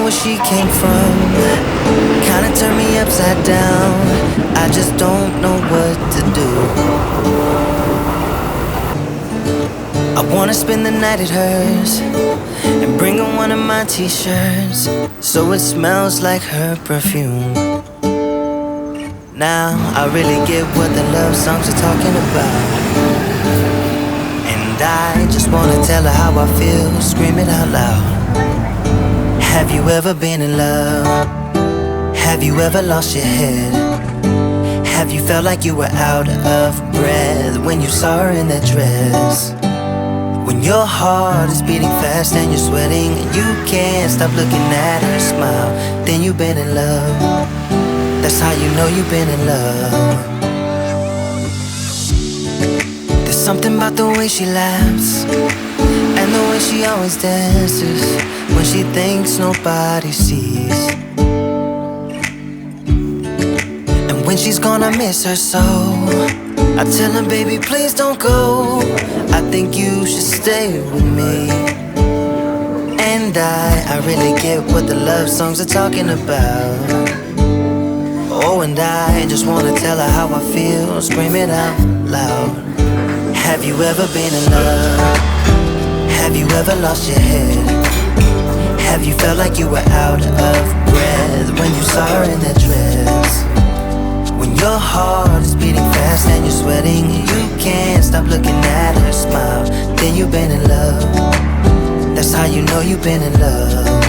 where she came from. Kinda turned me upside down. I just don't know what to do. I wanna spend the night at hers and bring her one of my t-shirts so it smells like her perfume. Now I really get what the love songs are talking about, and I just wanna tell her how I feel, scream it out loud. Have you ever been in love? Have you ever lost your head? Have you felt like you were out of breath when you saw her in that dress? When your heart is beating fast and you're sweating and you can't stop looking at her smile, then you've been in love. That's how you know you've been in love. There's something about the way she laughs and the way she always dances when she thinks nobody sees. And when she's gone I miss her so. I tell her, baby, please don't go. I think you should stay with me. And I really get what the love songs are talking about. Oh, and I just wanna tell her how I feel, scream it out loud. Have you ever been in love? Have you ever lost your head? Have you felt like you were out of breath when you saw her in that dress? When your heart is beating fast and you're sweating and you can't stop looking at her smile, then you've been in love. That's how you know you've been in love.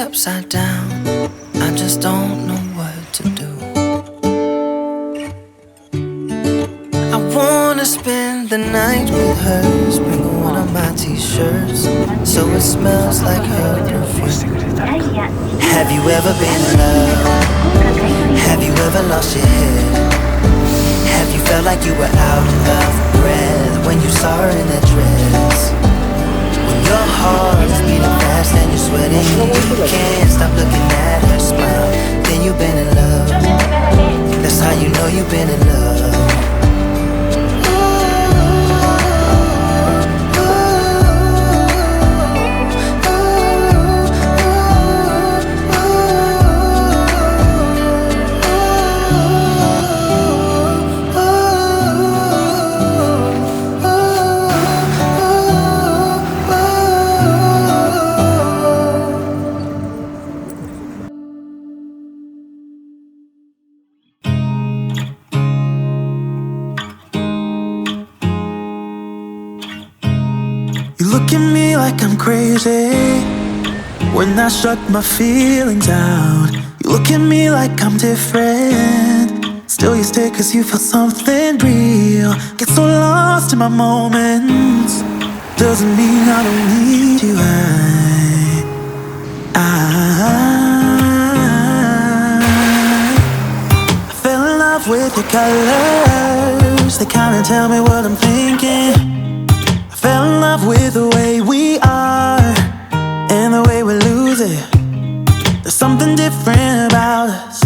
Upside down, I just don't know what to do. I wanna spend the night with her, bring her one of my t-shirts so it smells like her perfume. Have you ever been in love? Have you ever lost your head? Have you felt like you were out of breath when you saw her in that dress? When your heart is beating fast and you're sweating and you can't stop looking at her smile, then you've been in love. That's how you know you've been in love. Look at me like I'm crazy when I shut my feelings out. You look at me like I'm different, still you stay cause you feel something real. Get so lost in my moments, doesn't mean I don't need you. I fell in love with your colors, they kinda tell me what I'm thinking. Fell in love with the way we are and the way we lose it. There's something different about us.